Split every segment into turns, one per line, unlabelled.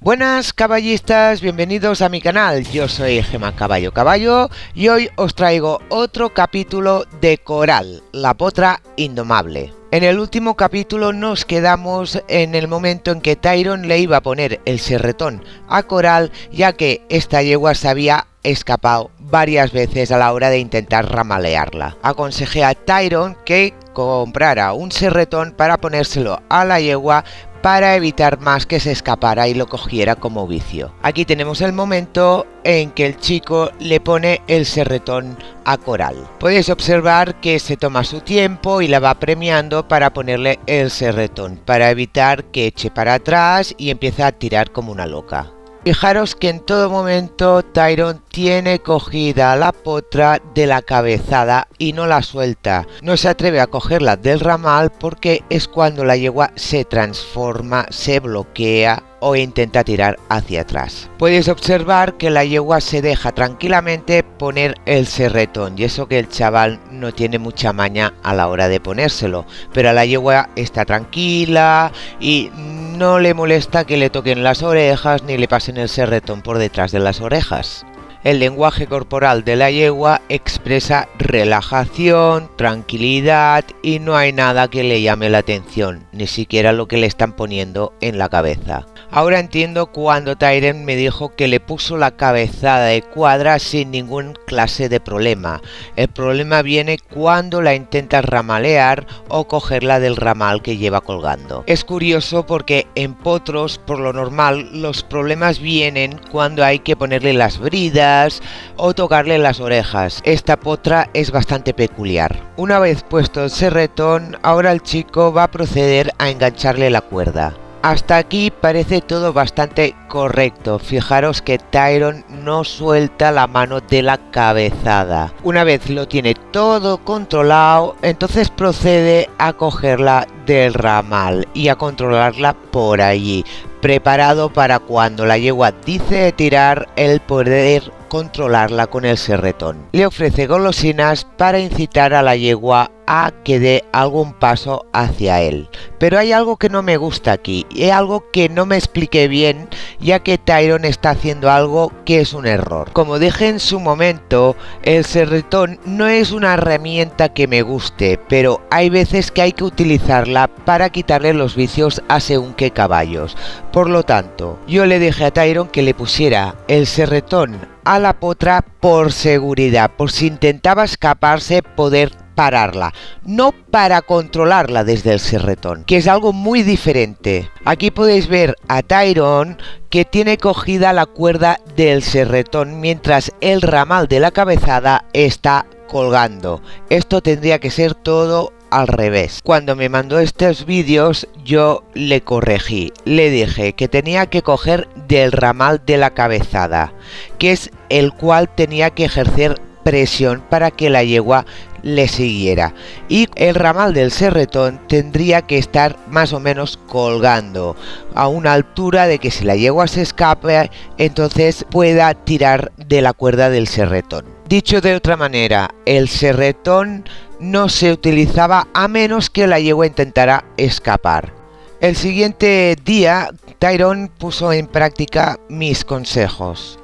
Buenas caballistas, bienvenidos a mi canal, yo soy Gemma Caballo y hoy os traigo otro capítulo de Coral, la potra indomable. En el último capítulo nos quedamos en el momento en que Tyron le iba a poner el serretón a Coral, ya que esta yegua se había escapado varias veces a la hora de intentar ramalearla. Aconsejé a Tyron que comprara un serretón para ponérselo a la yegua para evitar más que se escapara y lo cogiera como vicio. Aquí tenemos el momento en que el chico le pone el serretón a Coral. Podéis observar que se toma su tiempo y la va premiando para ponerle el serretón, para evitar que eche para atrás y empiece a tirar como una loca. Fijaros que en todo momento Tyron tiene cogida la potra de la cabezada y no la suelta. No se atreve a cogerla del ramal porque es cuando la yegua se transforma, se bloquea o intenta tirar hacia atrás. Podéis observar que la yegua se deja tranquilamente poner el serretón, y eso que el chaval no tiene mucha maña a la hora de ponérselo, pero a la yegua está tranquila y no le molesta que le toquen las orejas ni le pasen el serretón por detrás de las orejas. El lenguaje corporal de la yegua expresa relajación, tranquilidad y no hay nada que le llame la atención, ni siquiera lo que le están poniendo en la cabeza. Ahora entiendo cuando Tyron me dijo que le puso la cabezada de cuadra sin ningún clase de problema. El problema viene cuando la intentas ramalear o cogerla del ramal que lleva colgando. Es curioso porque en potros, por lo normal, los problemas vienen cuando hay que ponerle las bridas o tocarle las orejas. Esta potra es bastante peculiar. Una vez puesto el serretón, ahora el chico va a proceder a engancharle la cuerda. Hasta aquí parece todo bastante correcto. Fijaros que Tyron no suelta la mano de la cabezada. Una vez lo tiene todo controlado, entonces procede a cogerla del ramal y a controlarla por allí, preparado para cuando la yegua dice tirar, el poder controlarla con el serretón. Le ofrece golosinas para incitar a la yegua a que dé algún paso hacia él. Pero hay algo que no me gusta aquí, y algo que no me expliqué bien, ya que Tyron está haciendo algo que es un error. Como dije en su momento, el serretón no es una herramienta que me guste, pero hay veces que hay que utilizarla para quitarle los vicios a según qué caballos. Por lo tanto, yo le dije a Tyron que le pusiera el serretón a la potra por seguridad, por si intentaba escaparse poder pararla, no para controlarla desde el serretón, que es algo muy diferente. Aquí podéis ver a Tyron que tiene cogida la cuerda del serretón mientras el ramal de la cabezada está colgando. Esto tendría que ser todo al revés. Cuando me mandó estos vídeos yo le corregí, le dije que tenía que coger del ramal de la cabezada, que es el cual tenía que ejercer presión para que la yegua le siguiera, y el ramal del serretón tendría que estar más o menos colgando a una altura de que si la yegua se escape entonces pueda tirar de la cuerda del serretón. Dicho de otra manera, el serretón no se utilizaba a menos que la yegua intentara escapar. El siguiente día Tyron puso en práctica mis consejos.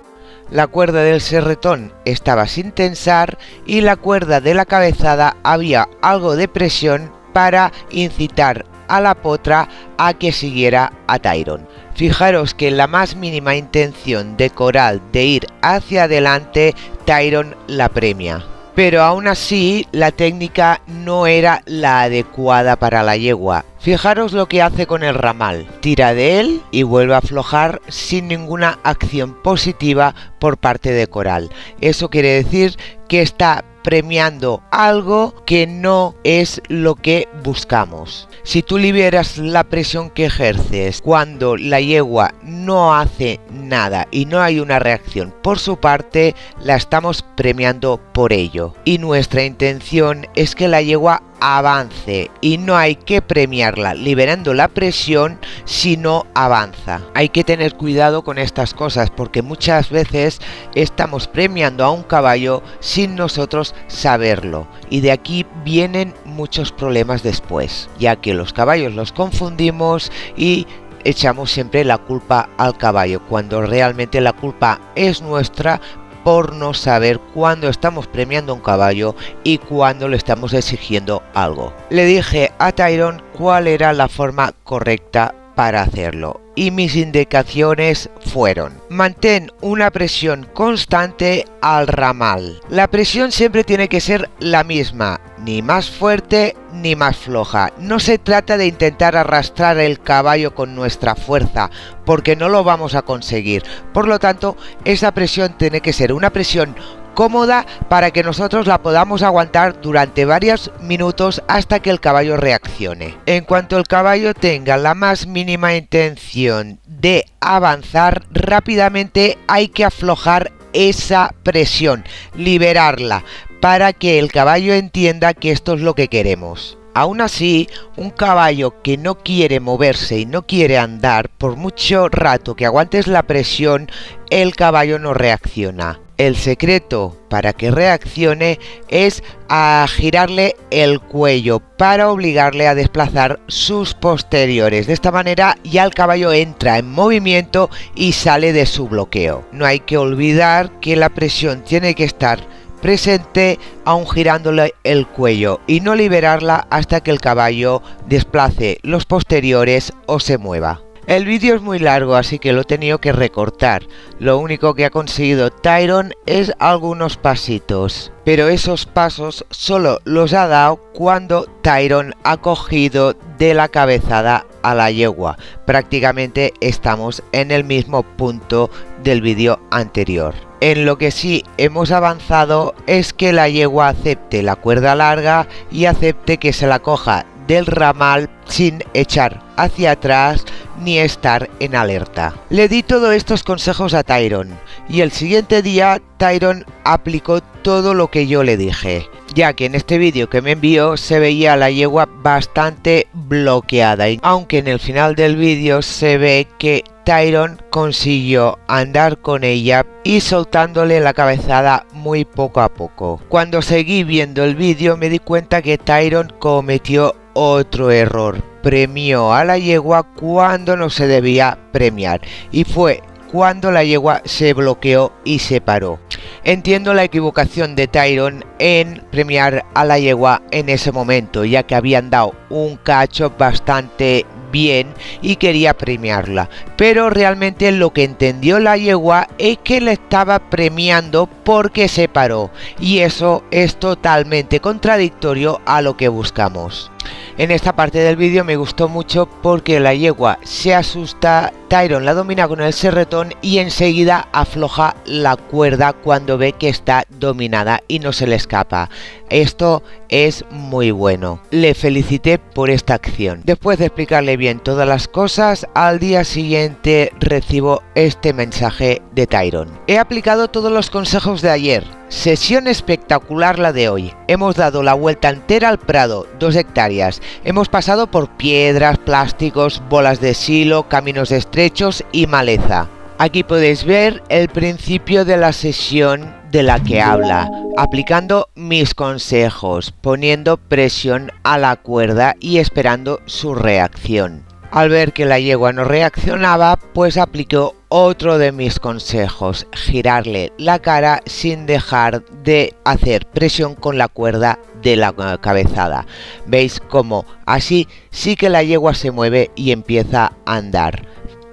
La cuerda del serretón estaba sin tensar y la cuerda de la cabezada había algo de presión para incitar a la potra a que siguiera a Tyron. Fijaros que en la más mínima intención de Coral de ir hacia adelante, Tyron la premia. Pero aún así la técnica no era la adecuada para la yegua. Fijaros lo que hace con el ramal, tira de él y vuelve a aflojar sin ninguna acción positiva por parte de Coral. Eso quiere decir que está premiando algo que no es lo que buscamos. Si tú liberas la presión que ejerces cuando la yegua no hace nada y no hay una reacción por su parte, la estamos premiando por ello. Y nuestra intención es que la yegua avance y no hay que premiarla liberando la presión si no avanza. Hay que tener cuidado con estas cosas porque muchas veces estamos premiando a un caballo sin nosotros saberlo, y de aquí vienen muchos problemas después, ya que los caballos los confundimos y echamos siempre la culpa al caballo, cuando realmente la culpa es nuestra por no saber cuándo estamos premiando a un caballo y cuándo le estamos exigiendo algo. Le dije a Tyron cuál era la forma correcta para hacerlo y mis indicaciones fueron: mantén una presión constante al ramal. La presión siempre tiene que ser la misma, ni más fuerte ni más floja. No se trata de intentar arrastrar el caballo con nuestra fuerza, porque no lo vamos a conseguir. Por lo tanto, esa presión tiene que ser una presión cómoda para que nosotros la podamos aguantar durante varios minutos hasta que el caballo reaccione. En cuanto el caballo tenga la más mínima intención de avanzar, rápidamente hay que aflojar esa presión, liberarla, para que el caballo entienda que esto es lo que queremos. Aún así, un caballo que no quiere moverse y no quiere andar, por mucho rato que aguantes la presión, el caballo no reacciona. El secreto para que reaccione es a girarle el cuello para obligarle a desplazar sus posteriores. De esta manera ya el caballo entra en movimiento y sale de su bloqueo. No hay que olvidar que la presión tiene que estar presente aún girándole el cuello y no liberarla hasta que el caballo desplace los posteriores o se mueva. El vídeo es muy largo, así que lo he tenido que recortar. Lo único que ha conseguido Tyron es algunos pasitos, pero esos pasos solo los ha dado cuando Tyron ha cogido de la cabezada a la yegua. Prácticamente estamos en el mismo punto del vídeo anterior. En lo que sí hemos avanzado es que la yegua acepte la cuerda larga y acepte que se la coja del ramal sin echar hacia atrás ni estar en alerta. Le di todos estos consejos a Tyron y el siguiente día Tyron aplicó todo lo que yo le dije, ya que en este vídeo que me envió se veía a la yegua bastante bloqueada, aunque en el final del vídeo se ve que Tyron consiguió andar con ella y soltándole la cabezada muy poco a poco. Cuando seguí viendo el vídeo me di cuenta que Tyron cometió otro error. Premió a la yegua cuando no se debía premiar y fue cuando la yegua se bloqueó y se paró. Entiendo la equivocación de Tyron en premiar a la yegua en ese momento, ya que habían dado un cacho bastante bien y quería premiarla, pero realmente lo que entendió la yegua es que le estaba premiando porque se paró, y eso es totalmente contradictorio a lo que buscamos. En esta parte del vídeo me gustó mucho porque la yegua se asusta, Tyron la domina con el serretón y enseguida afloja la cuerda cuando ve que está dominada y no se le escapa. Esto es muy bueno. Le felicité por esta acción. Después de explicarle bien todas las cosas, al día siguiente recibo este mensaje de Tyron: he aplicado todos los consejos de ayer. Sesión espectacular la de hoy. Hemos dado la vuelta entera al prado, 2 hectáreas. Hemos pasado por piedras, plásticos, bolas de silo, caminos estrechos y maleza. Aquí podéis ver el principio de la sesión de la que habla, aplicando mis consejos, poniendo presión a la cuerda y esperando su reacción. Al ver que la yegua no reaccionaba, pues aplicó otro de mis consejos: girarle la cara sin dejar de hacer presión con la cuerda de la cabezada. ¿Veis cómo así sí que la yegua se mueve y empieza a andar?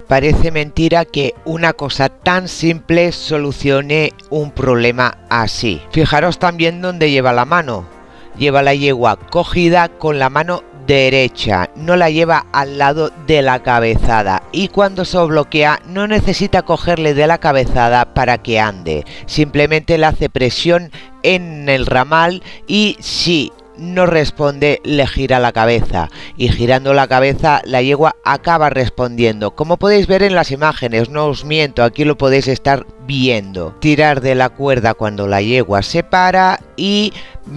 Parece mentira que una cosa tan simple solucione un problema así. Fijaros también dónde lleva la mano. Lleva la yegua cogida con la mano derecha, no la lleva al lado de la cabezada, y cuando se bloquea no necesita cogerle de la cabezada para que ande, simplemente le hace presión en el ramal y si no responde le gira la cabeza, y girando la cabeza la yegua acaba respondiendo, como podéis ver en las imágenes. No os miento, aquí lo podéis estar viendo. Tirar de la cuerda cuando la yegua se para y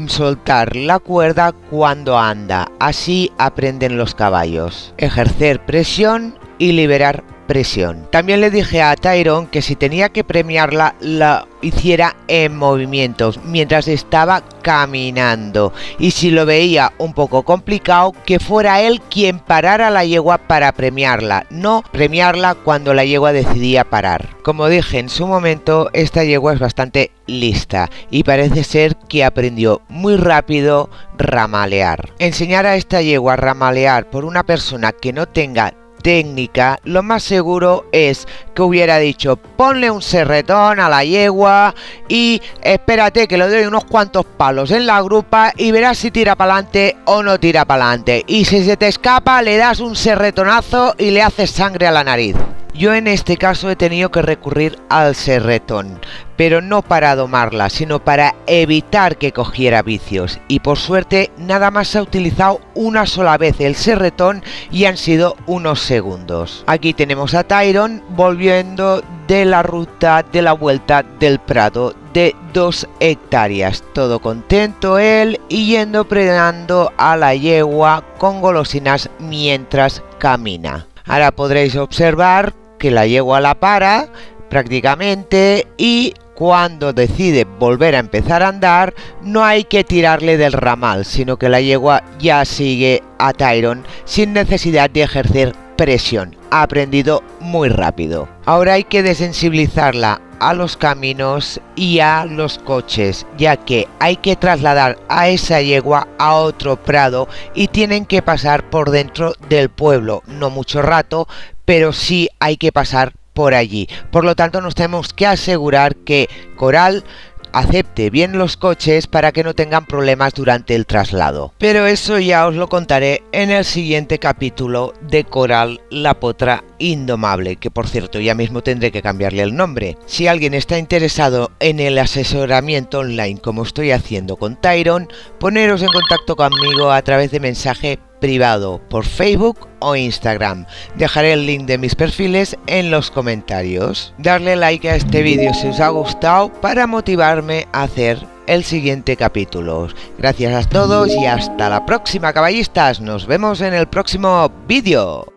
soltar la cuerda cuando anda. Así aprenden los caballos. Ejercer presión y liberar presión. También le dije a Tyron que si tenía que premiarla, la hiciera en movimientos mientras estaba caminando, y si lo veía un poco complicado, que fuera él quien parara la yegua para premiarla, no premiarla cuando la yegua decidía parar. Como dije en su momento, esta yegua es bastante lista y parece ser que aprendió muy rápido ramalear. Enseñar a esta yegua a ramalear por una persona que no tenga técnica, lo más seguro es que hubiera dicho: ponle un serretón a la yegua y espérate que le doy unos cuantos palos en la grupa y verás si tira para adelante o no tira para adelante, y si se te escapa le das un serretonazo y le haces sangre a la nariz. Yo en este caso he tenido que recurrir al serretón, pero no para domarla, sino para evitar que cogiera vicios, y por suerte nada más se ha utilizado una sola vez el serretón y han sido unos segundos. Aquí tenemos a Tyron volviendo de la ruta de la vuelta del prado de 2 hectáreas, todo contento él y yendo premiando a la yegua con golosinas mientras camina. Ahora podréis observar que la yegua la para prácticamente, y cuando decide volver a empezar a andar no hay que tirarle del ramal, sino que la yegua ya sigue a Tyron sin necesidad de ejercer presión. Ha aprendido muy rápido. Ahora hay que desensibilizarla a los caminos y a los coches, ya que hay que trasladar a esa yegua a otro prado y tienen que pasar por dentro del pueblo, no mucho rato, pero sí hay que pasar por allí. Por lo tanto, nos tenemos que asegurar que Coral acepte bien los coches para que no tengan problemas durante el traslado. Pero eso ya os lo contaré en el siguiente capítulo de Coral, la potra indomable, que por cierto ya mismo tendré que cambiarle el nombre. Si alguien está interesado en el asesoramiento online como estoy haciendo con Tyron, poneros en contacto conmigo a través de mensaje privado por Facebook o Instagram. Dejaré el link de mis perfiles en los comentarios. Darle like a este vídeo si os ha gustado para motivarme a hacer el siguiente capítulo. Gracias a todos y hasta la próxima, caballistas. Nos vemos en el próximo vídeo.